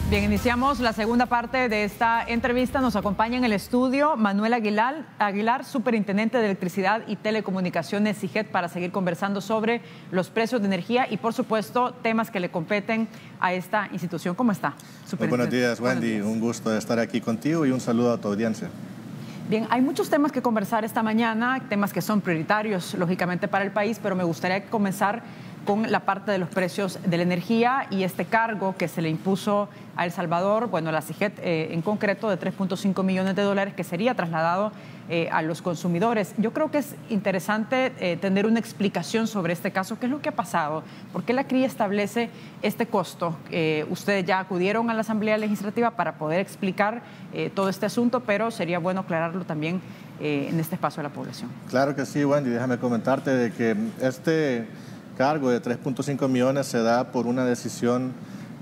Bien, iniciamos la segunda parte de esta entrevista. Nos acompaña en el estudio Manuel Aguilar, superintendente de Electricidad y Telecomunicaciones SIGET, para seguir conversando sobre los precios de energía y, por supuesto, temas que le competen a esta institución. ¿Cómo está, Muy buenos días, Wendy. Buenos días. Un gusto de estar aquí contigo y un saludo a tu audiencia. Bien, hay muchos temas que conversar esta mañana, temas que son prioritarios, lógicamente, para el país, pero me gustaría comenzar con la parte de los precios de la energía y este cargo que se le impuso a El Salvador, bueno, la SIGET en concreto, de $3.5 millones que sería trasladado a los consumidores. Yo creo que es interesante tener una explicación sobre este caso. ¿Qué es lo que ha pasado? ¿Por qué la CRIE establece este costo? Ustedes ya acudieron a la Asamblea Legislativa para poder explicar todo este asunto, pero sería bueno aclararlo también en este espacio a la población. Claro que sí, Wendy. Déjame comentarte de que este cargo de 3.5 millones se da por una decisión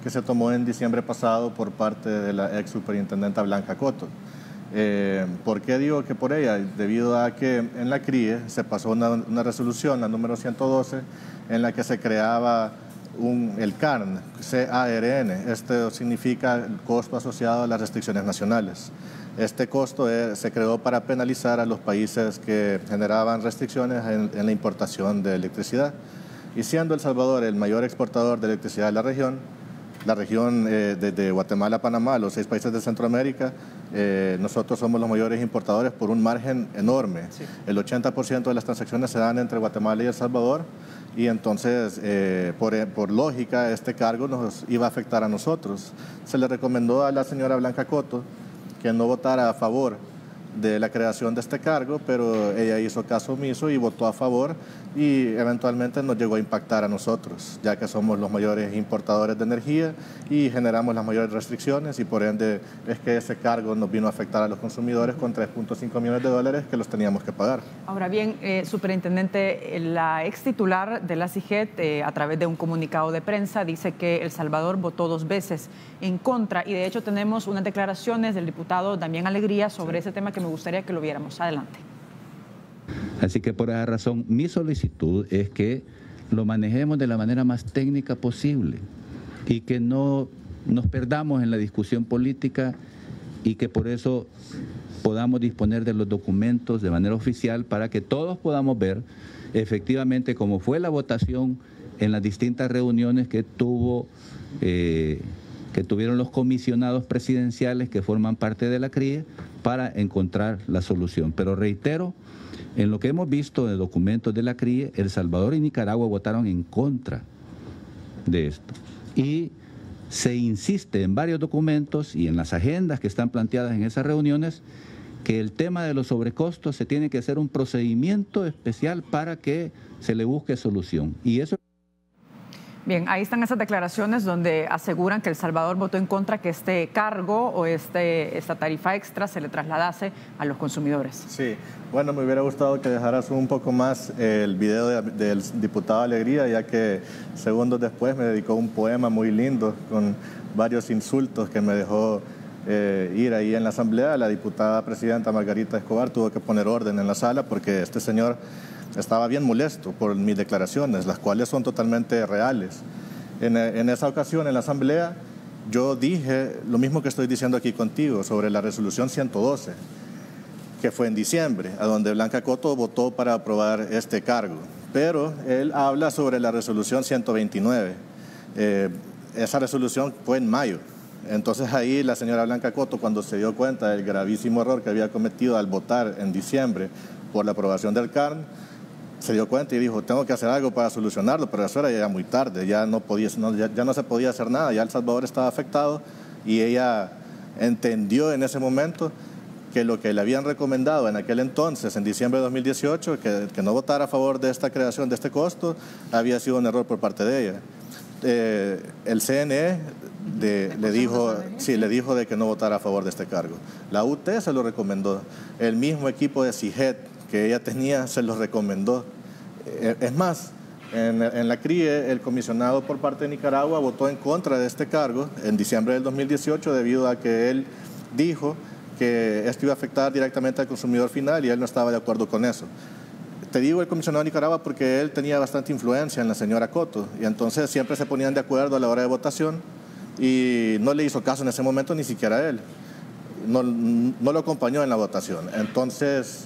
que se tomó en diciembre pasado por parte de la ex superintendenta Blanca Coto. ¿Por qué digo que por ella? Debido a que en la CRIE se pasó una resolución, la número 112, en la que se creaba el CARN, C-A-R-N. Esto significa el costo asociado a las restricciones nacionales. Este costo se creó para penalizar a los países que generaban restricciones en la importación de electricidad. Y siendo El Salvador el mayor exportador de electricidad de la región desde Guatemala a Panamá, los 6 países de Centroamérica, nosotros somos los mayores importadores por un margen enorme. Sí. El 80% de las transacciones se dan entre Guatemala y El Salvador, y entonces, por lógica, este cargo nos iba a afectar a nosotros. Se le recomendó a la señora Blanca Coto que no votara a favor de la creación de este cargo, pero ella hizo caso omiso y votó a favor, y eventualmente nos llegó a impactar a nosotros, ya que somos los mayores importadores de energía y generamos las mayores restricciones, y por ende es que ese cargo nos vino a afectar a los consumidores con $3.5 millones que los teníamos que pagar. Ahora bien, superintendente, la ex titular de la SIGET, a través de un comunicado de prensa, dice que El Salvador votó 2 veces en contra, y de hecho tenemos unas declaraciones del diputado Damián Alegría sobre ese tema que me gustaría que lo viéramos. Adelante. Así que por esa razón mi solicitud es que lo manejemos de la manera más técnica posible y que no nos perdamos en la discusión política, y que por eso podamos disponer de los documentos de manera oficial para que todos podamos ver efectivamente cómo fue la votación en las distintas reuniones que tuvieron los comisionados presidenciales que forman parte de la CRIE para encontrar la solución. Pero reitero, en lo que hemos visto de documentos de la CRIE, El Salvador y Nicaragua votaron en contra de esto. Y se insiste en varios documentos y en las agendas que están planteadas en esas reuniones que el tema de los sobrecostos se tiene que hacer un procedimiento especial para que se le busque solución. Y eso... Bien, ahí están esas declaraciones donde aseguran que El Salvador votó en contra que este cargo o esta tarifa extra se le trasladase a los consumidores. Sí, bueno, me hubiera gustado que dejaras un poco más el video del diputado Alegría, ya que segundos después me dedicó un poema muy lindo con varios insultos que me dejó ir ahí en la asamblea. La diputada presidenta Margarita Escobar tuvo que poner orden en la sala porque este señor estaba bien molesto por mis declaraciones, las cuales son totalmente reales. En esa ocasión, en la asamblea, yo dije lo mismo que estoy diciendo aquí contigo sobre la resolución 112, que fue en diciembre, a donde Blanca Coto votó para aprobar este cargo. Pero él habla sobre la resolución 129. Esa resolución fue en mayo. Entonces ahí la señora Blanca Coto, cuando se dio cuenta del gravísimo error que había cometido al votar en diciembre por la aprobación del CARN, se dio cuenta y dijo, tengo que hacer algo para solucionarlo, pero eso era ya muy tarde, ya no se podía hacer nada, ya El Salvador estaba afectado, y ella entendió en ese momento que lo que le habían recomendado en aquel entonces, en diciembre de 2018, que no votara a favor de esta creación de este costo, había sido un error por parte de ella. El CNE le dijo de que no votara a favor de este cargo. La UT se lo recomendó, el mismo equipo de SIGET que ella tenía se lo recomendó. Es más, en la CRIE, el comisionado por parte de Nicaragua votó en contra de este cargo en diciembre del 2018 debido a que él dijo que esto iba a afectar directamente al consumidor final y él no estaba de acuerdo con eso. Te digo el comisionado de Nicaragua porque él tenía bastante influencia en la señora Coto, y entonces siempre se ponían de acuerdo a la hora de votación y no le hizo caso en ese momento ni siquiera a él. No lo acompañó en la votación. Entonces,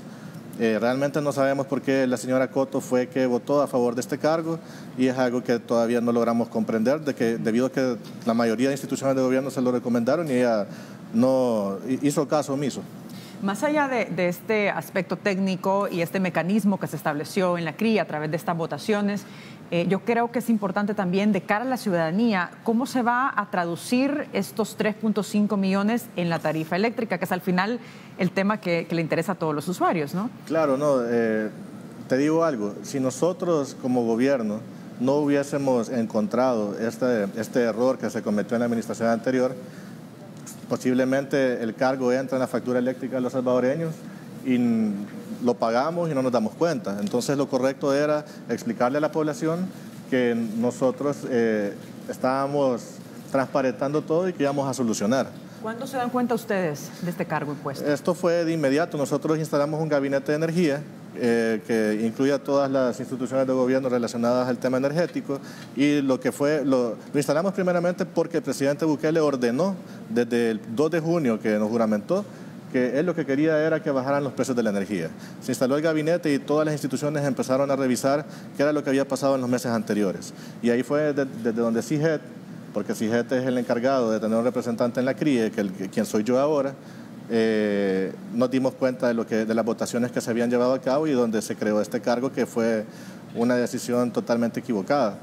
realmente no sabemos por qué la señora Coto fue que votó a favor de este cargo, y es algo que todavía no logramos comprender, debido a que la mayoría de instituciones de gobierno se lo recomendaron y ella no hizo caso omiso. Más allá de este aspecto técnico y este mecanismo que se estableció en la CRI a través de estas votaciones, yo creo que es importante también, de cara a la ciudadanía, cómo se va a traducir estos 3.5 millones en la tarifa eléctrica, que es al final el tema que le interesa a todos los usuarios, ¿no? Claro, no. Te digo algo, si nosotros como gobierno no hubiésemos encontrado este error que se cometió en la administración anterior, posiblemente el cargo entra en la factura eléctrica de los salvadoreños y lo pagamos y no nos damos cuenta. Entonces lo correcto era explicarle a la población que nosotros estábamos transparentando todo y que íbamos a solucionar. ¿Cuándo se dan cuenta ustedes de este cargo impuesto? Esto fue de inmediato. Nosotros instalamos un gabinete de energía que incluye a todas las instituciones de gobierno relacionadas al tema energético, y lo instalamos primeramente porque el presidente Bukele ordenó desde el 2 de junio que nos juramentó que él lo que quería era que bajaran los precios de la energía. Se instaló el gabinete y todas las instituciones empezaron a revisar qué era lo que había pasado en los meses anteriores. Y ahí fue desde donde CIGET, porque CIGET es el encargado de tener un representante en la CRIE, quien soy yo ahora, nos dimos cuenta de las votaciones que se habían llevado a cabo y donde se creó este cargo, que fue una decisión totalmente equivocada.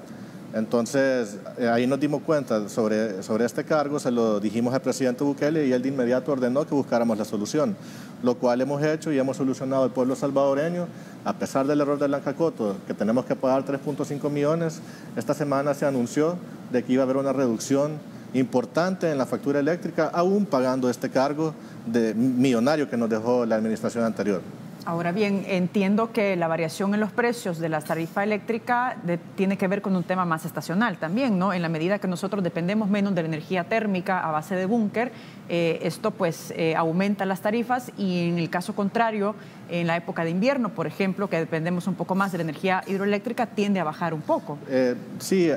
Entonces, ahí nos dimos cuenta sobre este cargo, se lo dijimos al presidente Bukele y él de inmediato ordenó que buscáramos la solución, lo cual hemos hecho y hemos solucionado al pueblo salvadoreño. A pesar del error de Blanca Coto, que tenemos que pagar 3.5 millones, esta semana se anunció de que iba a haber una reducción importante en la factura eléctrica, aún pagando este cargo millonario que nos dejó la administración anterior. Ahora bien, entiendo que la variación en los precios de la tarifa eléctrica tiene que ver con un tema más estacional también, ¿no? En la medida que nosotros dependemos menos de la energía térmica a base de búnker, esto pues aumenta las tarifas, y en el caso contrario, en la época de invierno, por ejemplo, que dependemos un poco más de la energía hidroeléctrica, tiende a bajar un poco. Sí,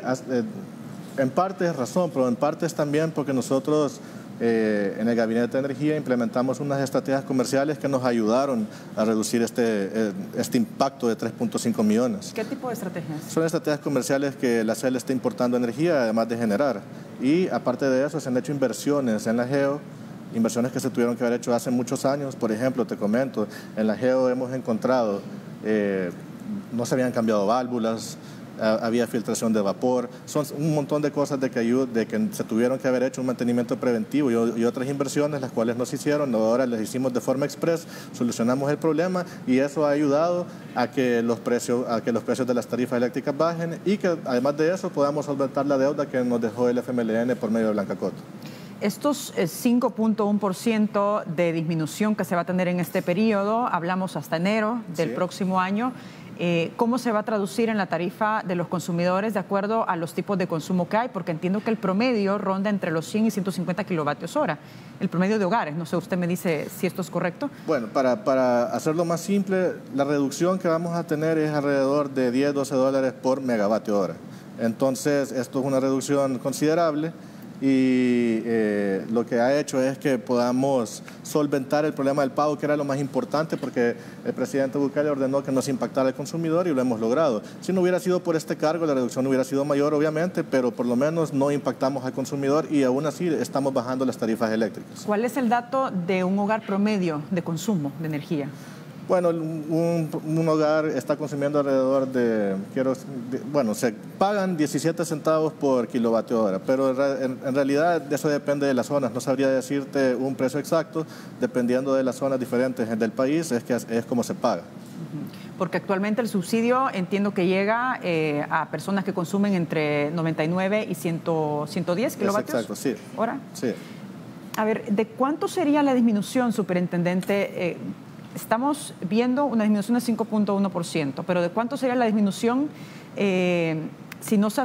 en parte es razón, pero en parte es también porque nosotros en el Gabinete de Energía implementamos unas estrategias comerciales que nos ayudaron a reducir este impacto de 3.5 millones. ¿Qué tipo de estrategias? Son estrategias comerciales que la CEL está importando energía, además de generar. Y aparte de eso, se han hecho inversiones en la GEO, inversiones que se tuvieron que haber hecho hace muchos años. Por ejemplo, te comento, en la GEO hemos encontrado, no se habían cambiado válvulas, había filtración de vapor, son un montón de cosas de que se tuvieron que haber hecho un mantenimiento preventivo y otras inversiones, las cuales no se hicieron, ahora las hicimos de forma express, solucionamos el problema, y eso ha ayudado a que los precios de las tarifas eléctricas bajen, y que además de eso podamos solventar la deuda que nos dejó el FMLN por medio de Blanca Coto. Estos 5.1% de disminución que se va a tener en este periodo, hablamos hasta enero del próximo año, ¿cómo se va a traducir en la tarifa de los consumidores de acuerdo a los tipos de consumo que hay? Porque entiendo que el promedio ronda entre los 100 y 150 kilovatios hora, el promedio de hogares. No sé, usted me dice si esto es correcto. Bueno, para hacerlo más simple, la reducción que vamos a tener es alrededor de $10-12 por megavatio hora. Entonces, esto es una reducción considerable, y lo que ha hecho es que podamos solventar el problema del pago, que era lo más importante, porque el presidente Bukele ordenó que no se impactara al consumidor, y lo hemos logrado. Si no hubiera sido por este cargo, la reducción hubiera sido mayor, obviamente, pero por lo menos no impactamos al consumidor, y aún así estamos bajando las tarifas eléctricas. ¿Cuál es el dato de un hogar promedio de consumo de energía? Bueno, un hogar está consumiendo alrededor se pagan 17 centavos por kilovatio hora, pero en realidad eso depende de las zonas. No sabría decirte un precio exacto, dependiendo de las zonas diferentes del país, es como se paga. Porque actualmente el subsidio entiendo que llega a personas que consumen entre 99 y 110 kilovatios. Exacto, sí. ¿Hora? Sí. A ver, ¿de cuánto sería la disminución, superintendente? Estamos viendo una disminución de 5.1%, pero ¿de cuánto sería la disminución si no se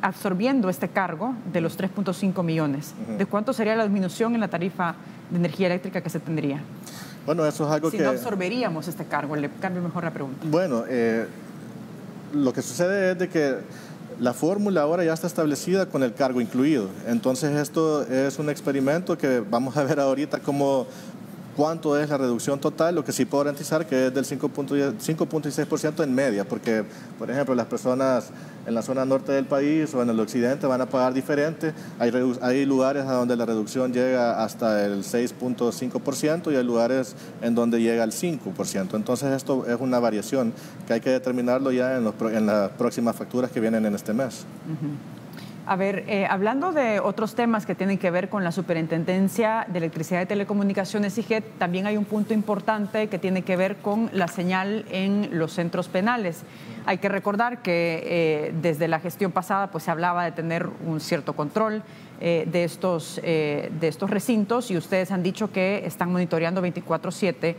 absorbiendo este cargo de los 3.5 millones? ¿De cuánto sería la disminución en la tarifa de energía eléctrica que se tendría? Bueno, eso es algo si no absorberíamos este cargo. Le cambio mejor la pregunta. Bueno, lo que sucede es de que La fórmula ahora ya está establecida con el cargo incluido. Entonces esto es un experimento que vamos a ver ahorita cuánto es la reducción total. Lo que sí puedo garantizar que es del 5.6% en media, porque, por ejemplo, las personas en la zona norte del país o en el occidente van a pagar diferente. Hay lugares a donde la reducción llega hasta el 6.5% y hay lugares en donde llega al 5%. Entonces esto es una variación que hay que determinarlo ya en las próximas facturas que vienen en este mes. A ver, hablando de otros temas que tienen que ver con la Superintendencia de Electricidad y Telecomunicaciones, SIGET, también hay un punto importante que tiene que ver con la señal en los centros penales. Hay que recordar que desde la gestión pasada pues, se hablaba de tener un cierto control de estos recintos, y ustedes han dicho que están monitoreando 24/7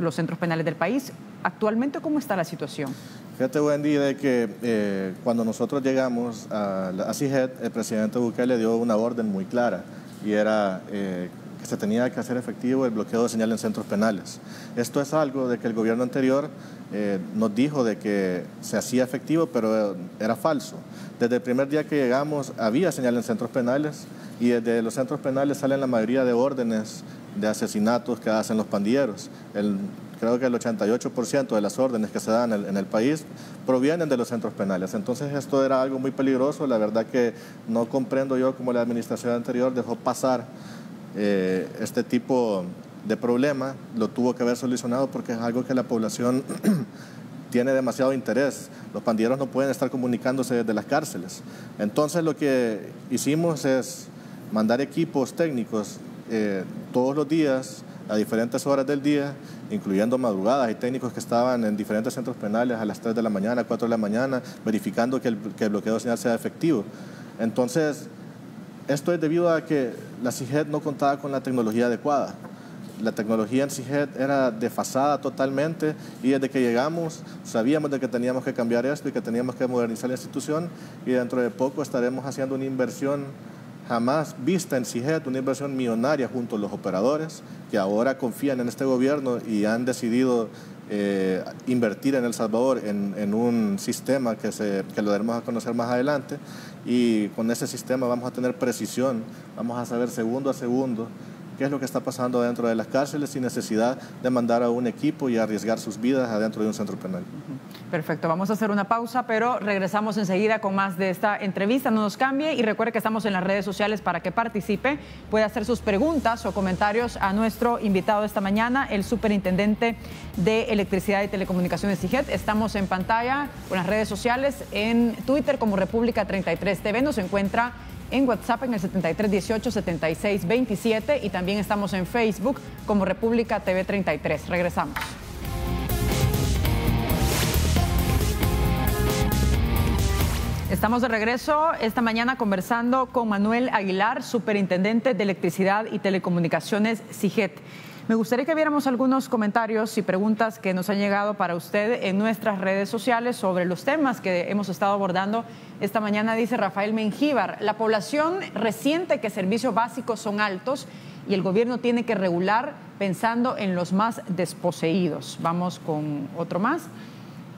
los centros penales del país. Actualmente, ¿cómo está la situación? Fíjate, Wendy, de que cuando nosotros llegamos a SIGET, el presidente Bukele dio una orden muy clara, y era que se tenía que hacer efectivo el bloqueo de señal en centros penales. Esto es algo de que el gobierno anterior nos dijo de que se hacía efectivo, pero era falso. Desde el primer día que llegamos había señal en centros penales, y desde los centros penales salen la mayoría de órdenes de asesinatos que hacen los pandilleros. Creo que el 88% de las órdenes que se dan en el país provienen de los centros penales. Entonces esto era algo muy peligroso. La verdad que no comprendo yo cómo la administración anterior dejó pasar este tipo de problema. Lo tuvo que haber solucionado porque es algo que la población tiene demasiado interés. Los pandilleros no pueden estar comunicándose desde las cárceles. Entonces lo que hicimos es mandar equipos técnicos todos los días, a diferentes horas del día, incluyendo madrugadas. Hay técnicos que estaban en diferentes centros penales a las 3 de la mañana, 4 de la mañana, verificando que el bloqueo de señal sea efectivo. Entonces, esto es debido a que la SIGET no contaba con la tecnología adecuada. La tecnología en SIGET era desfasada totalmente, y desde que llegamos sabíamos de que teníamos que cambiar esto y que teníamos que modernizar la institución, y dentro de poco estaremos haciendo una inversión jamás vista en SIGET, una inversión millonaria junto a los operadores que ahora confían en este gobierno y han decidido invertir en El Salvador en un sistema que lo daremos a conocer más adelante, y con ese sistema vamos a tener precisión, vamos a saber segundo a segundo qué es lo que está pasando dentro de las cárceles sin necesidad de mandar a un equipo y arriesgar sus vidas adentro de un centro penal. Perfecto, vamos a hacer una pausa, pero regresamos enseguida con más de esta entrevista. No nos cambie y recuerde que estamos en las redes sociales para que participe. Puede hacer sus preguntas o comentarios a nuestro invitado esta mañana, el superintendente de Electricidad y Telecomunicaciones SIGET. Estamos en pantalla con las redes sociales, en Twitter como República 33 TV. Nos encuentra en WhatsApp en el 7318-7627, y también estamos en Facebook como República TV 33. Regresamos. Estamos de regreso esta mañana conversando con Manuel Aguilar, superintendente de Electricidad y Telecomunicaciones SIGET. Me gustaría que viéramos algunos comentarios y preguntas que nos han llegado para usted en nuestras redes sociales sobre los temas que hemos estado abordando esta mañana. Dice Rafael Mengíbar: la población resiente que servicios básicos son altos y el gobierno tiene que regular pensando en los más desposeídos. Vamos con otro más.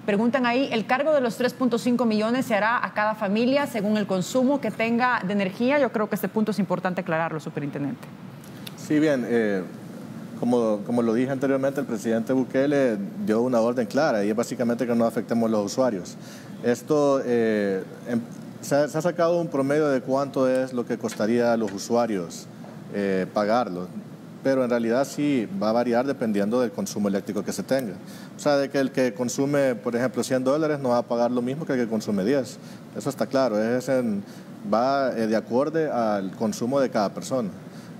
Preguntan ahí, ¿el cargo de los 3.5 millones se hará a cada familia según el consumo que tenga de energía? Yo creo que este punto es importante aclararlo, superintendente. Sí, bien. Como lo dije anteriormente, el presidente Bukele dio una orden clara, y es básicamente que no afectemos los usuarios. Esto se ha sacado un promedio de cuánto es lo que costaría a los usuarios pagarlo, pero en realidad sí va a variar dependiendo del consumo eléctrico que se tenga. O sea, de que el que consume, por ejemplo, $100 no va a pagar lo mismo que el que consume 10. Eso está claro, va de acuerdo al consumo de cada persona.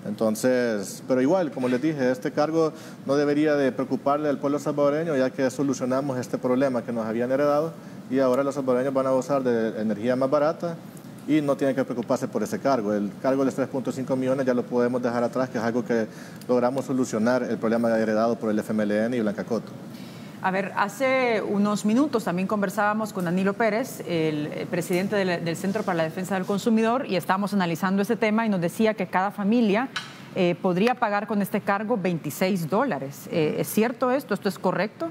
Entonces, pero igual, como les dije, este cargo no debería de preocuparle al pueblo salvadoreño, ya que solucionamos este problema que nos habían heredado, y ahora los salvadoreños van a gozar de energía más barata y no tienen que preocuparse por ese cargo. El cargo de los 3.5 millones ya lo podemos dejar atrás, que es algo que logramos solucionar el problema heredado por el FMLN y Blancacoto. A ver, hace unos minutos también conversábamos con Danilo Pérez, el presidente del Centro para la Defensa del Consumidor, y estábamos analizando ese tema, y nos decía que cada familia podría pagar con este cargo $26. ¿Es cierto esto? ¿Esto es correcto?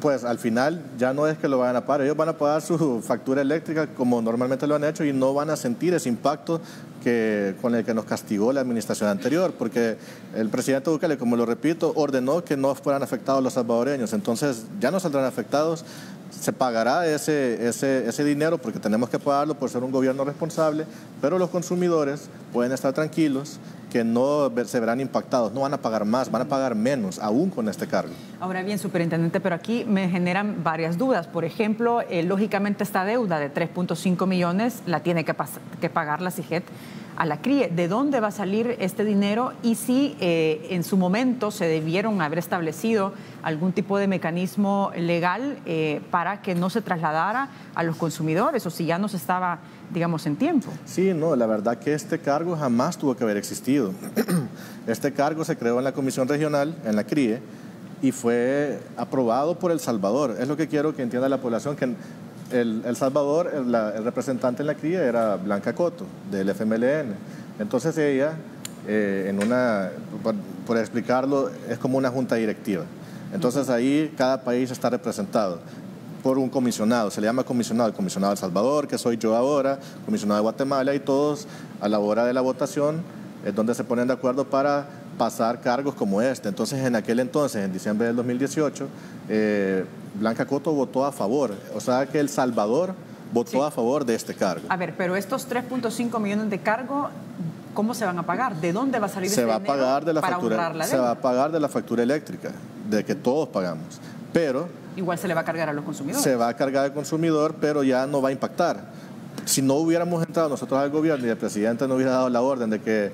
Pues al final ya no es que lo vayan a pagar, ellos van a pagar su factura eléctrica como normalmente lo han hecho y no van a sentir ese impacto con el que nos castigó la administración anterior, porque el presidente Bukele, como lo repito, ordenó que no fueran afectados los salvadoreños, entonces ya no saldrán afectados. Se pagará ese dinero porque tenemos que pagarlo por ser un gobierno responsable, pero los consumidores pueden estar tranquilos que no se verán impactados, no van a pagar más, van a pagar menos, aún con este cargo. Ahora bien, superintendente, pero aquí me generan varias dudas. Por ejemplo, lógicamente esta deuda de 3.5 millones la tiene que pagar la CIGET a la CRIE. ¿De dónde va a salir este dinero? Y si en su momento se debieron haber establecido algún tipo de mecanismo legal para que no se trasladara a los consumidores, o si ya no se estaba, digamos, en tiempo. Sí, no, la verdad que este cargo jamás tuvo que haber existido. Este cargo se creó en la Comisión Regional, en la CRIE, y fue aprobado por El Salvador. Es lo que quiero que entienda la población, que El Salvador, el representante en la CRIE era Blanca Coto, del FMLN. Entonces ella, por explicarlo, es como una junta directiva. Entonces ahí cada país está representado por un comisionado, se le llama comisionado, el comisionado de El Salvador, que soy yo ahora, comisionado de Guatemala, y todos a la hora de la votación es donde se ponen de acuerdo para pasar cargos como este. Entonces, en aquel entonces, en diciembre del 2018, Blanca Coto votó a favor, o sea que El Salvador votó a favor de este cargo. A ver, pero estos 3.5 millones de cargo, ¿cómo se van a pagar? ¿De dónde va a salir ese dinero para honrar la deuda? Se va a pagar de la factura eléctrica, de que todos pagamos, pero... Igual se le va a cargar a los consumidores. Se va a cargar al consumidor, pero ya no va a impactar. Si no hubiéramos entrado nosotros al gobierno y el presidente no hubiera dado la orden de que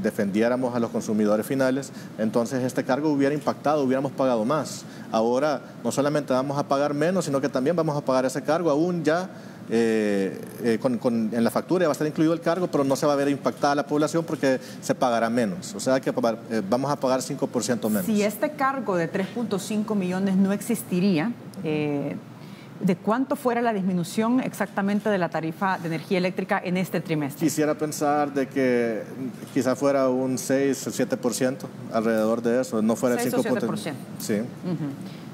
defendiéramos a los consumidores finales, entonces este cargo hubiera impactado, hubiéramos pagado más. Ahora no solamente vamos a pagar menos, sino que también vamos a pagar ese cargo aún ya en la factura va a estar incluido el cargo, pero no se va a ver impactada la población porque se pagará menos. O sea que vamos a pagar 5% menos. Si este cargo de 3.5 millones no existiría, ¿de cuánto fuera la disminución exactamente de la tarifa de energía eléctrica en este trimestre? Quisiera pensar de que quizá fuera un 6 o 7%, alrededor de eso, no fuera el 5%. 6 o 7%. Sí.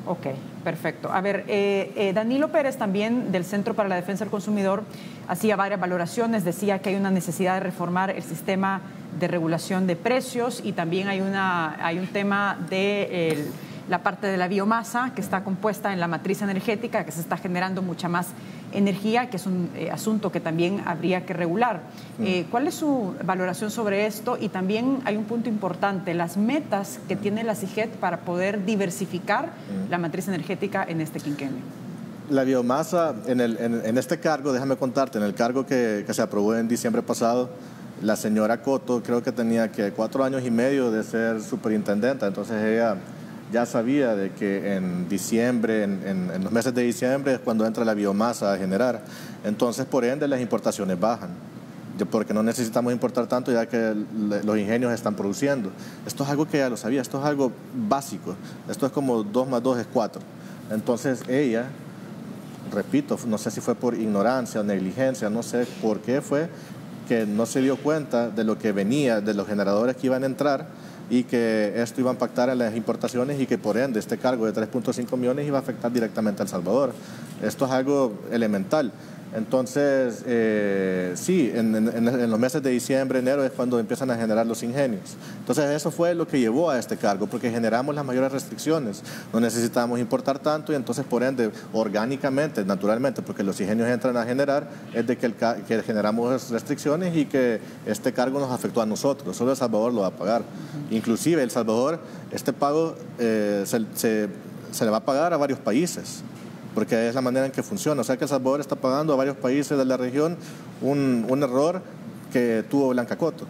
Ok, perfecto. A ver, Danilo Pérez, también del Centro para la Defensa del Consumidor, hacía varias valoraciones, decía que hay una necesidad de reformar el sistema de regulación de precios y también hay un tema de la parte de la biomasa que está compuesta en la matriz energética, que se está generando mucha más energía, que es un asunto que también habría que regular. ¿Cuál es su valoración sobre esto? Y también hay un punto importante, las metas que tiene la CIGET para poder diversificar la matriz energética en este quinquenio. La biomasa, en este cargo, déjame contarte, en el cargo que se aprobó en diciembre pasado, la señora Coto creo que tenía 4 años y medio de ser superintendenta, entonces ella ya sabía de que en diciembre, en los meses de diciembre es cuando entra la biomasa a generar. Entonces, por ende, las importaciones bajan, porque no necesitamos importar tanto ya que los ingenios están produciendo. Esto es algo que ella lo sabía, esto es algo básico. Esto es como 2 más 2 es 4. Entonces, ella, repito, no sé si fue por ignorancia o negligencia, no sé por qué fue, que no se dio cuenta de lo que venía, de los generadores que iban a entrar, y que esto iba a impactar en las importaciones y que por ende este cargo de 3.5 millones iba a afectar directamente a El Salvador. Esto es algo elemental. Entonces, sí, en los meses de diciembre, enero es cuando empiezan a generar los ingenios. Entonces, eso fue lo que llevó a este cargo, porque generamos las mayores restricciones. No necesitábamos importar tanto y entonces, por ende, orgánicamente, naturalmente, porque los ingenios entran a generar, es de que generamos restricciones y que este cargo nos afectó a nosotros. Solo El Salvador lo va a pagar. Inclusive, El Salvador, este pago se le va a pagar a varios países, porque es la manera en que funciona. O sea que El Salvador está pagando a varios países de la región un error que tuvo Blanca Coto.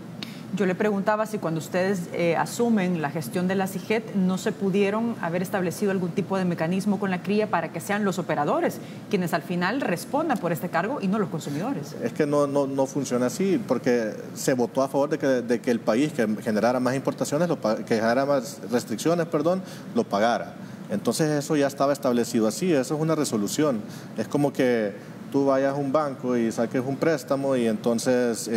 Yo le preguntaba si cuando ustedes asumen la gestión de la CIGET no se pudieron haber establecido algún tipo de mecanismo con la CRIE para que sean los operadores quienes al final respondan por este cargo y no los consumidores. Es que no funciona así, porque se votó a favor de que el país que generara más importaciones, que generara más restricciones, lo pagara. Entonces eso ya estaba establecido así, eso es una resolución. Es como que tú vayas a un banco y saques un préstamo y entonces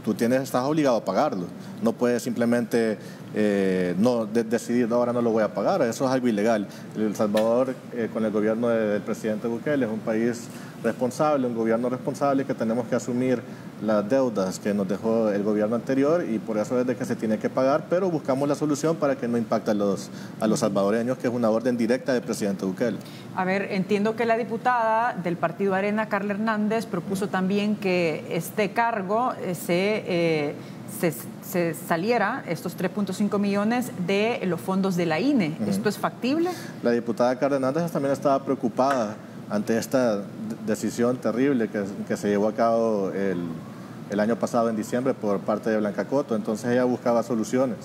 estás obligado a pagarlo. No puedes simplemente decidir, no, ahora no lo voy a pagar. Eso es algo ilegal. El Salvador, con el gobierno del presidente Bukele, es un país responsable, un gobierno responsable, que tenemos que asumir las deudas que nos dejó el gobierno anterior, y por eso es de que se tiene que pagar, pero buscamos la solución para que no impacte a los salvadoreños, que es una orden directa del presidente Bukele. A ver, entiendo que la diputada del Partido Arena, Carla Hernández, propuso también que este cargo se saliera, estos 3.5 millones, de los fondos de la INE. ¿Esto es factible? La diputada Carla Hernández también estaba preocupada ante esta decisión terrible que se llevó a cabo el año pasado en diciembre por parte de Blanca Coto. Entonces ella buscaba soluciones.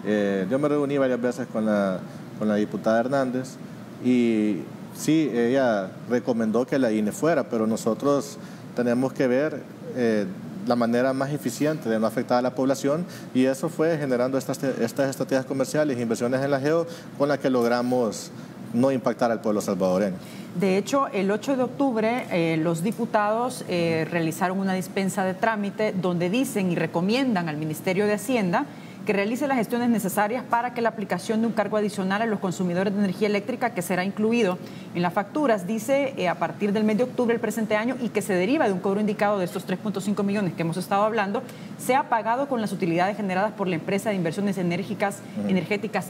Yo me reuní varias veces con la diputada Hernández y sí, ella recomendó que la INE fuera, pero nosotros tenemos que ver la manera más eficiente de no afectar a la población, y eso fue generando estas estrategias comerciales e inversiones en la GEO con las que logramos no impactar al pueblo salvadoreño. De hecho, el 8 de octubre los diputados realizaron una dispensa de trámite donde dicen y recomiendan al Ministerio de Hacienda que realice las gestiones necesarias para que la aplicación de un cargo adicional a los consumidores de energía eléctrica, que será incluido en las facturas, dice, a partir del mes de octubre del presente año, y que se deriva de un cobro indicado de estos 3.5 millones que hemos estado hablando, sea pagado con las utilidades generadas por la empresa de inversiones energéticas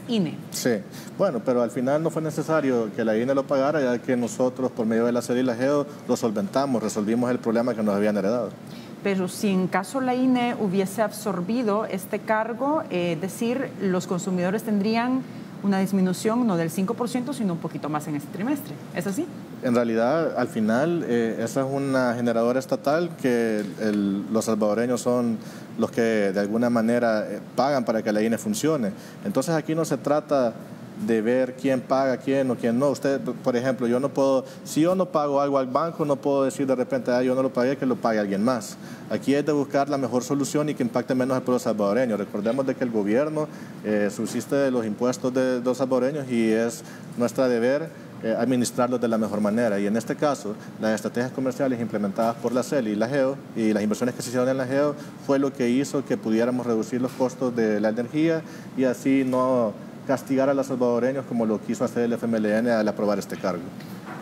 INE. Sí, bueno, pero al final no fue necesario que la INE lo pagara, ya que nosotros, por medio de la SED y la GEO, lo solventamos, resolvimos el problema que nos habían heredado. Pero si en caso la INE hubiese absorbido este cargo, decir, los consumidores tendrían una disminución no del 5%, sino un poquito más en este trimestre. ¿Es así? En realidad, al final, esa es una generadora estatal que los salvadoreños son los que de alguna manera pagan para que la INE funcione. Entonces aquí no se trata de ver quién paga, quién o quién no. Usted, por ejemplo, yo no puedo, si yo no pago algo al banco, no puedo decir de repente, yo no lo pagué, que lo pague alguien más. Aquí es de buscar la mejor solución y que impacte menos al pueblo salvadoreño. Recordemos de que el gobierno subsiste de los impuestos de los salvadoreños y es nuestro deber administrarlos de la mejor manera. Y en este caso, las estrategias comerciales implementadas por la CEL y la GEO y las inversiones que se hicieron en la GEO fue lo que hizo que pudiéramos reducir los costos de la energía y así no castigar a los salvadoreños como lo quiso hacer el FMLN al aprobar este cargo.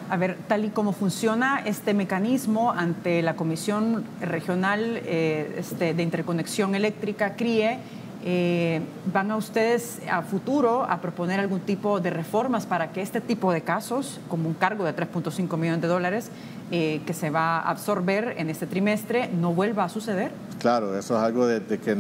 A ver, tal y como funciona este mecanismo ante la Comisión Regional de Interconexión Eléctrica, CRIE, ¿van a ustedes a futuro a proponer algún tipo de reformas para que este tipo de casos, como un cargo de 3.5 millones de dólares que se va a absorber en este trimestre, no vuelva a suceder? Claro, eso es algo que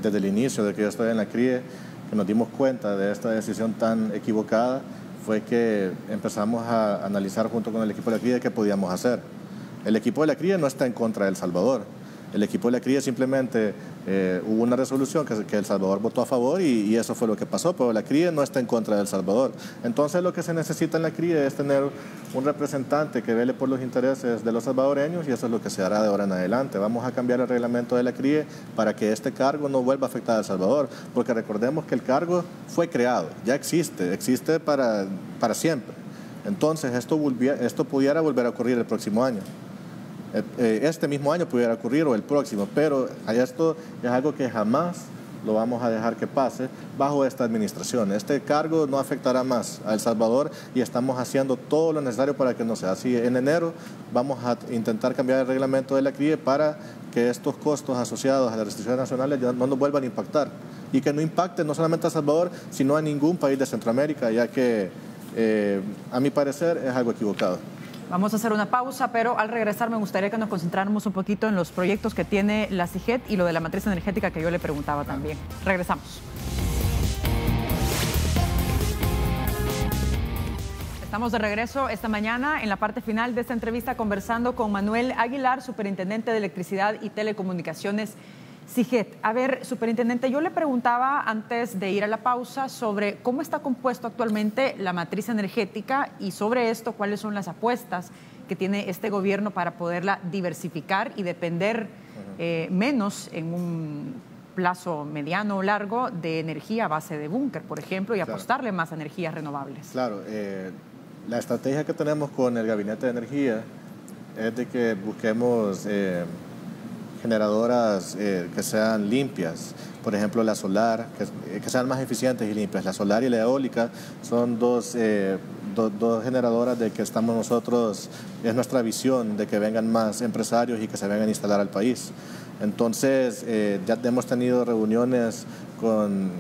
desde el inicio de que yo estoy en la CRIE, que nos dimos cuenta de esta decisión tan equivocada, fue que empezamos a analizar junto con el equipo de la CRIE qué podíamos hacer. El equipo de la CRIE no está en contra de El Salvador. El equipo de la CRIE simplemente hubo una resolución que El Salvador votó a favor y eso fue lo que pasó, pero la CRIE no está en contra de El Salvador. Entonces lo que se necesita en la CRIE es tener un representante que vele por los intereses de los salvadoreños y eso es lo que se hará de ahora en adelante. Vamos a cambiar el reglamento de la CRIE para que este cargo no vuelva a afectar a El Salvador, porque recordemos que el cargo fue creado, ya existe para siempre. Entonces esto pudiera volver a ocurrir el próximo año. Este mismo año pudiera ocurrir o el próximo, pero esto es algo que jamás lo vamos a dejar que pase bajo esta administración. Este cargo no afectará más a El Salvador y estamos haciendo todo lo necesario para que no sea así. En enero vamos a intentar cambiar el reglamento de la CRIE para que estos costos asociados a las restricciones nacionales ya no nos vuelvan a impactar y que no impacten no solamente a El Salvador, sino a ningún país de Centroamérica, ya que a mi parecer es algo equivocado. Vamos a hacer una pausa, pero al regresar me gustaría que nos concentráramos un poquito en los proyectos que tiene la CIGET y lo de la matriz energética que yo le preguntaba también. Regresamos. Estamos de regreso esta mañana en la parte final de esta entrevista conversando con Manuel Aguilar, superintendente de Electricidad y Telecomunicaciones CIGET. A ver, superintendente, yo le preguntaba antes de ir a la pausa sobre cómo está compuesto actualmente la matriz energética y sobre esto, cuáles son las apuestas que tiene este gobierno para poderla diversificar y depender menos en un plazo mediano o largo de energía a base de búnker, por ejemplo, y apostarle más a energías renovables. Claro, la estrategia que tenemos con el Gabinete de Energía es de que busquemos generadoras que sean limpias, por ejemplo la solar, que sean más eficientes y limpias. La solar y la eólica son dos generadoras de que estamos nosotros, es nuestra visión de que vengan más empresarios y que se vengan a instalar al país. Entonces ya hemos tenido reuniones con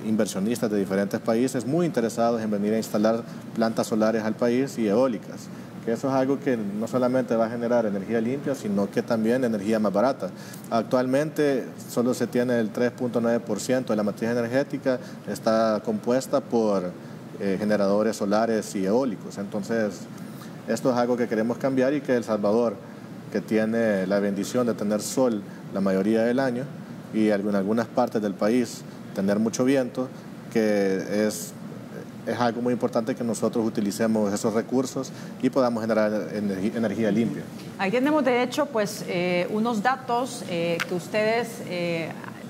inversionistas de diferentes países muy interesados en venir a instalar plantas solares al país y eólicas. Que eso es algo que no solamente va a generar energía limpia, sino que también energía más barata. Actualmente solo se tiene el 3.9% de la matriz energética, está compuesta por generadores solares y eólicos. Entonces, esto es algo que queremos cambiar y que El Salvador, que tiene la bendición de tener sol la mayoría del año y en algunas partes del país tener mucho viento, que es algo muy importante que nosotros utilicemos esos recursos y podamos generar energía limpia. Ahí tenemos de hecho pues unos datos que ustedes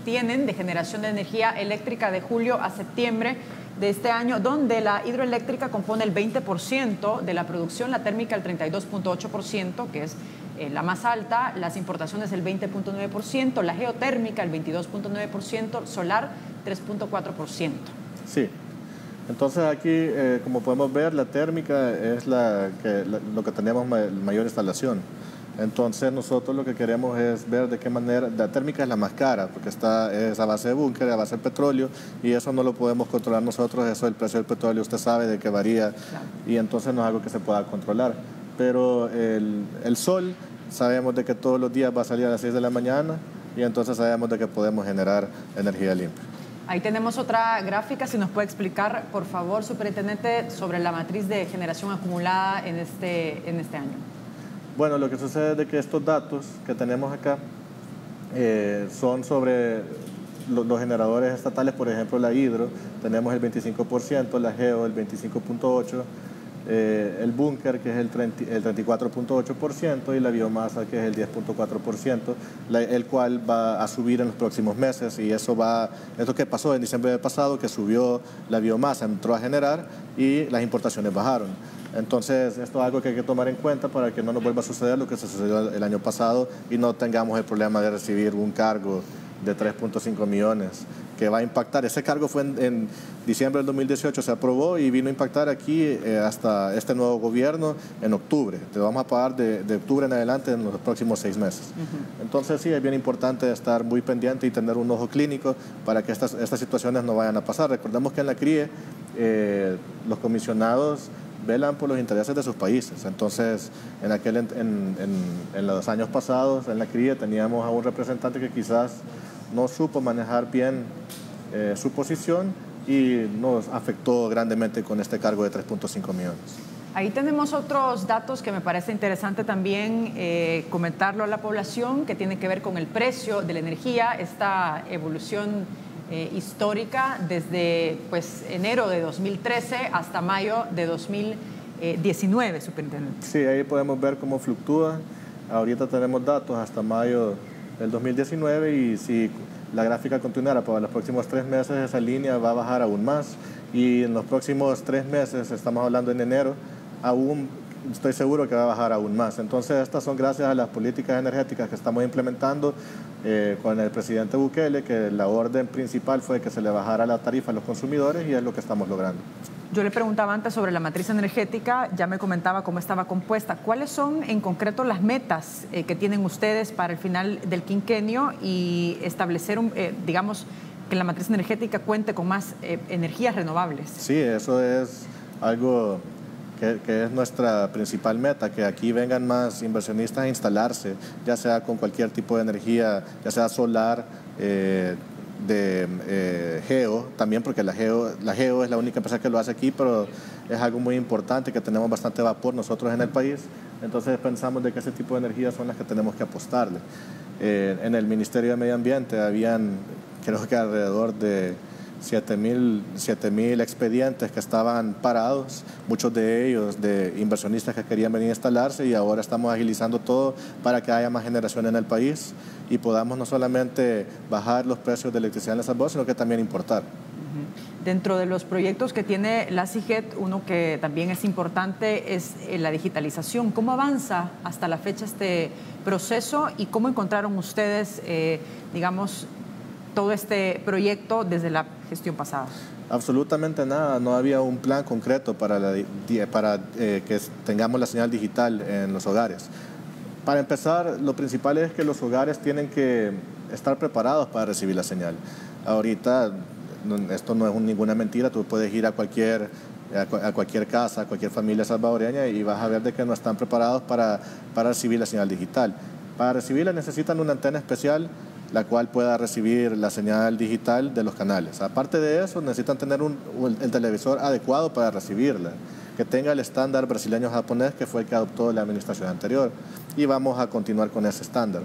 tienen de generación de energía eléctrica de julio a septiembre de este año, donde la hidroeléctrica compone el 20% de la producción, la térmica el 32.8%, que es la más alta, las importaciones el 20.9%, la geotérmica el 22.9%, solar 3.4%. Sí. Entonces aquí, como podemos ver, la térmica es lo que tenemos mayor instalación. Entonces nosotros lo que queremos es ver de qué manera, la térmica es la más cara, porque es a base de búnker, a base de petróleo, y eso no lo podemos controlar nosotros, eso el precio del petróleo usted sabe de que varía, claro. Y entonces no es algo que se pueda controlar. Pero el sol, sabemos de que todos los días va a salir a las 6 de la mañana, y entonces sabemos de que podemos generar energía limpia. Ahí tenemos otra gráfica, si nos puede explicar, por favor, superintendente, sobre la matriz de generación acumulada en este año. Bueno, lo que sucede es de que estos datos que tenemos acá son sobre los generadores estatales, por ejemplo, la hidro, tenemos el 25%, la geo el 25.8%, el búnker, que es el 34.8%, y la biomasa, que es el 10.4%, el cual va a subir en los próximos meses, y eso que pasó en diciembre del pasado, que subió la biomasa, entró a generar y las importaciones bajaron. Entonces, esto es algo que hay que tomar en cuenta para que no nos vuelva a suceder lo que sucedió el año pasado y no tengamos el problema de recibir un cargo de 3.5 millones que va a impactar. Ese cargo fue en diciembre del 2018, se aprobó y vino a impactar aquí hasta este nuevo gobierno en octubre. Te vamos a pagar de octubre en adelante en los próximos 6 meses. Entonces sí, es bien importante estar muy pendiente y tener un ojo clínico para que estas situaciones no vayan a pasar. Recordemos que en la CRIE los comisionados velan por los intereses de sus países. Entonces, en los años pasados, en la CRIE teníamos a un representante que quizás no supo manejar bien su posición y nos afectó grandemente con este cargo de 3.5 millones. Ahí tenemos otros datos que me parece interesante también comentarlo a la población, que tiene que ver con el precio de la energía, esta evolución histórica desde enero de 2013 hasta mayo de 2019, superintendente. Sí, ahí podemos ver cómo fluctúa. Ahorita tenemos datos hasta mayo del 2019 y si la gráfica continuara para los próximos 3 meses, esa línea va a bajar aún más, y en los próximos 3 meses, estamos hablando en enero, aún estoy seguro que va a bajar aún más. Entonces, estas son gracias a las políticas energéticas que estamos implementando con el presidente Bukele, que la orden principal fue que se le bajara la tarifa a los consumidores, y es lo que estamos logrando. Yo le preguntaba antes sobre la matriz energética, ya me comentaba cómo estaba compuesta. ¿Cuáles son en concreto las metas que tienen ustedes para el final del quinquenio y establecer, digamos, que la matriz energética cuente con más energías renovables? Sí, eso es algo que es nuestra principal meta, que aquí vengan más inversionistas a instalarse, ya sea con cualquier tipo de energía, ya sea solar, de geo, también porque la geo es la única empresa que lo hace aquí, pero es algo muy importante, que tenemos bastante vapor nosotros en el país, entonces pensamos de que ese tipo de energías son las que tenemos que apostarle. En el Ministerio de Medio Ambiente habían, creo que alrededor de 7,000 expedientes que estaban parados, muchos de ellos de inversionistas que querían venir a instalarse, y ahora estamos agilizando todo para que haya más generación en el país y podamos no solamente bajar los precios de electricidad en El Salvador, sino que también importar. Dentro de los proyectos que tiene la CIGET, uno que también es importante es la digitalización. ¿Cómo avanza hasta la fecha este proceso y cómo encontraron ustedes, digamos, todo este proyecto desde la gestión pasada? Absolutamente nada, no había un plan concreto para que tengamos la señal digital en los hogares. Para empezar, lo principal es que los hogares tienen que estar preparados para recibir la señal. Ahorita, esto no es ninguna mentira, tú puedes ir a cualquier casa, a cualquier familia salvadoreña y vas a ver de que no están preparados para recibir la señal digital. Para recibirla necesitan una antena especial, la cual pueda recibir la señal digital de los canales. Aparte de eso, necesitan tener el televisor adecuado para recibirla, que tenga el estándar brasileño-japonés, que fue el que adoptó la administración anterior. Y vamos a continuar con ese estándar.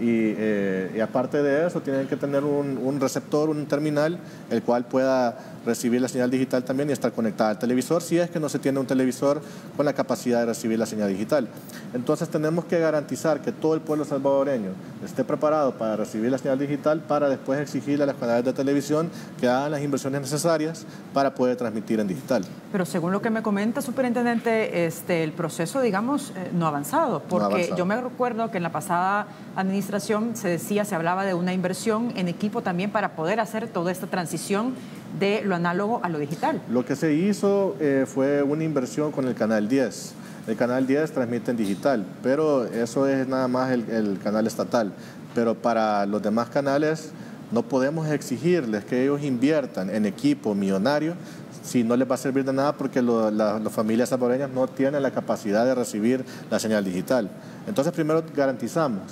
Y aparte de eso, tienen que tener un receptor, un terminal, el cual pueda recibir la señal digital también y estar conectada al televisor, si es que no se tiene un televisor con la capacidad de recibir la señal digital. Entonces tenemos que garantizar que todo el pueblo salvadoreño esté preparado para recibir la señal digital, para después exigirle a las canales de televisión que hagan las inversiones necesarias para poder transmitir en digital. Pero según lo que me comenta, superintendente, el proceso, digamos, no ha avanzado, porque yo me recuerdo que en la pasada administración se hablaba de una inversión en equipo también para poder hacer toda esta transición de lo análogo a lo digital. Lo que se hizo fue una inversión con el Canal 10. El Canal 10 transmite en digital, pero eso es nada más el canal estatal. Pero para los demás canales no podemos exigirles que ellos inviertan en equipo millonario si no les va a servir de nada, porque las familias salvadoreñas no tienen la capacidad de recibir la señal digital. Entonces primero garantizamos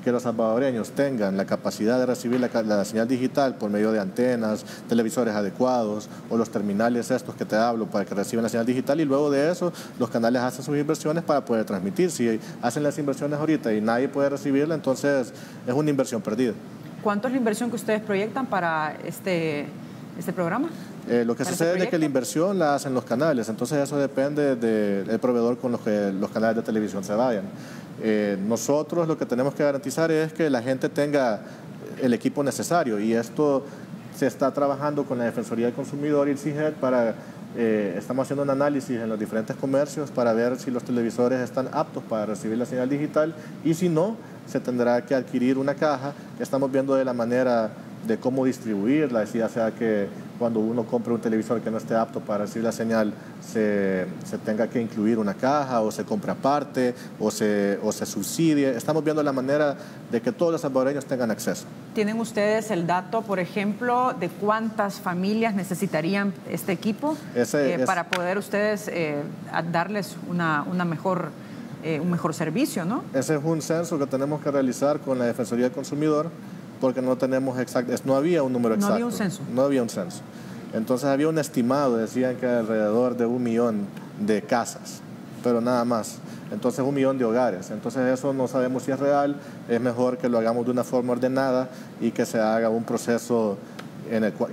que los salvadoreños tengan la capacidad de recibir la señal digital por medio de antenas, televisores adecuados o los terminales estos que te hablo para que reciban la señal digital, y luego de eso los canales hacen sus inversiones para poder transmitir. Si hacen las inversiones ahorita y nadie puede recibirla, entonces es una inversión perdida. ¿Cuánto es la inversión que ustedes proyectan para este programa? Lo que sucede es que la inversión la hacen los canales, entonces eso depende del proveedor con los que los canales de televisión se vayan. Nosotros lo que tenemos que garantizar es que la gente tenga el equipo necesario, y esto se está trabajando con la Defensoría del Consumidor y el CIGET estamos haciendo un análisis en los diferentes comercios para ver si los televisores están aptos para recibir la señal digital, y si no, se tendrá que adquirir una caja. Estamos viendo de la manera de cómo distribuirla, ya sea que cuando uno compre un televisor que no esté apto para recibir la señal se tenga que incluir una caja, o se compre aparte, o se subsidie. Estamos viendo la manera de que todos los salvadoreños tengan acceso. ¿Tienen ustedes el dato, por ejemplo, de cuántas familias necesitarían este equipo para poder ustedes darles un mejor servicio, ¿no? Ese es un censo que tenemos que realizar con la Defensoría del Consumidor, porque no tenemos no había un número exacto. No había un censo. No había un censo. Entonces había un estimado, decían que alrededor de 1 millón de casas, pero nada más. Entonces 1 millón de hogares. Entonces eso no sabemos si es real. Es mejor que lo hagamos de una forma ordenada y que se haga un proceso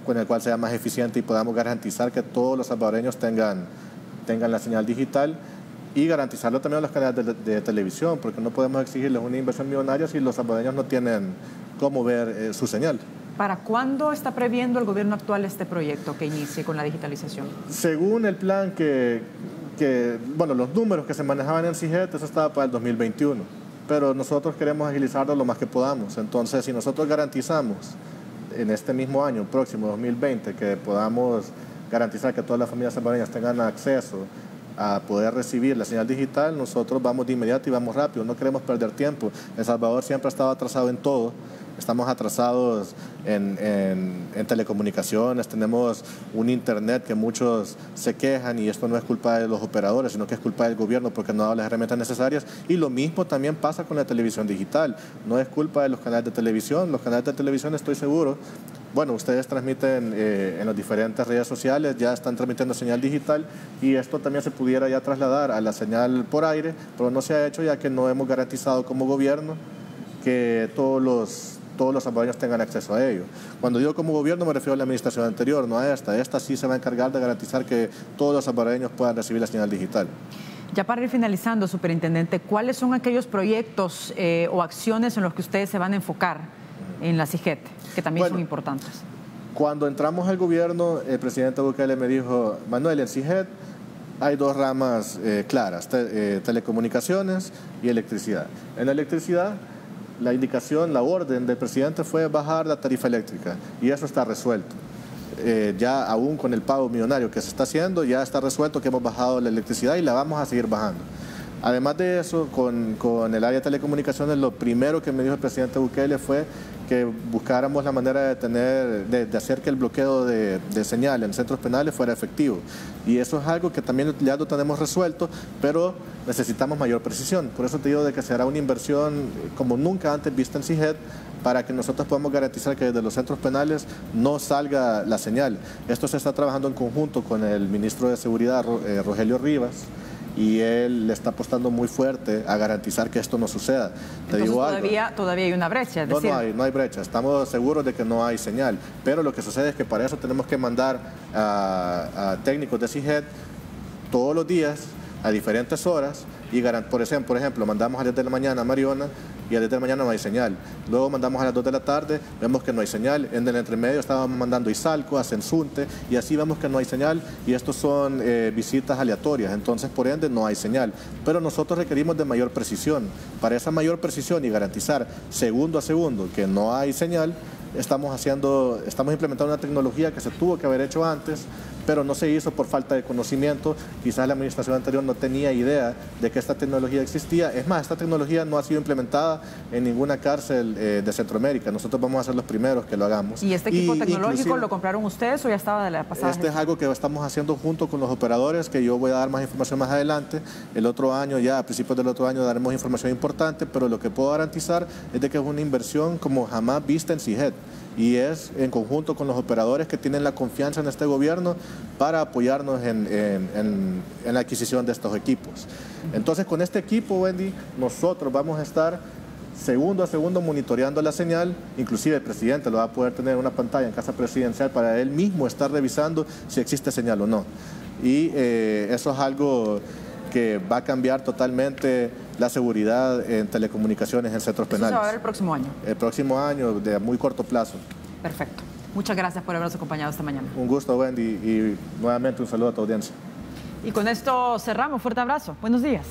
con el cual sea más eficiente y podamos garantizar que todos los salvadoreños tengan la señal digital, y garantizarlo también a los canales de televisión, porque no podemos exigirles una inversión millonaria si los salvadoreños no tienen cómo ver su señal. ¿Para cuándo está previendo el gobierno actual este proyecto que inicie con la digitalización? Según el plan los números que se manejaban en el CIGET, eso estaba para el 2021, pero nosotros queremos agilizarlo lo más que podamos. Entonces, si nosotros garantizamos en este mismo año, próximo 2020, que podamos garantizar que todas las familias salvadoreñas tengan acceso a poder recibir la señal digital, nosotros vamos de inmediato y vamos rápido, no queremos perder tiempo. El Salvador siempre ha estado atrasado en todo. Estamos atrasados en telecomunicaciones, tenemos un internet que muchos se quejan, y esto no es culpa de los operadores, sino que es culpa del gobierno porque no da las herramientas necesarias. Y lo mismo también pasa con la televisión digital. No es culpa de los canales de televisión. Los canales de televisión, estoy seguro, ustedes transmiten en las diferentes redes sociales, ya están transmitiendo señal digital, y esto también se pudiera ya trasladar a la señal por aire, pero no se ha hecho, ya que no hemos garantizado como gobierno que todos los salvadoreños tengan acceso a ello. Cuando digo como gobierno me refiero a la administración anterior, no a esta. Esta sí se va a encargar de garantizar que todos los salvadoreños puedan recibir la señal digital. Ya para ir finalizando, superintendente, ¿cuáles son aquellos proyectos o acciones en los que ustedes se van a enfocar en la CIGET, que también son importantes? Cuando entramos al gobierno, el presidente Bukele me dijo, Manuel, en CIGED hay dos ramas claras, telecomunicaciones y electricidad. En la electricidad, la indicación, la orden del presidente fue bajar la tarifa eléctrica y eso está resuelto. Ya aún con el pago millonario que se está haciendo, ya está resuelto que hemos bajado la electricidad y la vamos a seguir bajando. Además de eso, con el área de telecomunicaciones, lo primero que me dijo el presidente Bukele fue que buscáramos la manera de hacer que el bloqueo de señal en centros penales fuera efectivo. Y eso es algo que también ya lo tenemos resuelto, pero necesitamos mayor precisión. Por eso te digo de que será una inversión como nunca antes vista en CIGED, para que nosotros podamos garantizar que desde los centros penales no salga la señal. Esto se está trabajando en conjunto con el ministro de Seguridad, Rogelio Rivas, y él le está apostando muy fuerte a garantizar que esto no suceda. Te digo todavía hay una brecha. Es decir... no hay brecha. Estamos seguros de que no hay señal. Pero lo que sucede es que para eso tenemos que mandar a técnicos de CIGED todos los días a diferentes horas y por ejemplo, mandamos a las 10 de la mañana a Mariona y a las 10 de la mañana no hay señal. Luego mandamos a las 2 de la tarde, vemos que no hay señal. En el entremedio estábamos mandando a Izalco, a Sensunte y así vemos que no hay señal y estos son visitas aleatorias. Entonces, por ende, no hay señal. Pero nosotros requerimos de mayor precisión. Para esa mayor precisión y garantizar segundo a segundo que no hay señal, estamos implementando una tecnología que se tuvo que haber hecho antes, pero no se hizo por falta de conocimiento. Quizás la administración anterior no tenía idea de que esta tecnología existía. Es más, esta tecnología no ha sido implementada en ninguna cárcel de Centroamérica. Nosotros vamos a ser los primeros que lo hagamos. ¿Y este equipo tecnológico lo compraron ustedes o ya estaba de la pasada? Este es algo que estamos haciendo junto con los operadores, que yo voy a dar más información más adelante. El otro año, ya a principios del otro año, daremos información importante, pero lo que puedo garantizar es de que es una inversión como jamás vista en CIGED. Y es en conjunto con los operadores que tienen la confianza en este gobierno para apoyarnos en la adquisición de estos equipos. Entonces, con este equipo, Wendy, nosotros vamos a estar segundo a segundo monitoreando la señal. Inclusive el presidente lo va a poder tener en una pantalla en casa presidencial para él mismo estar revisando si existe señal o no. Y eso es algo que va a cambiar totalmente la seguridad en telecomunicaciones en centros penales. ¿Eso se va a ver el próximo año? El próximo año, de muy corto plazo. Perfecto. Muchas gracias por habernos acompañado esta mañana. Un gusto, Wendy, y nuevamente un saludo a tu audiencia. Y con esto cerramos. Fuerte abrazo. Buenos días.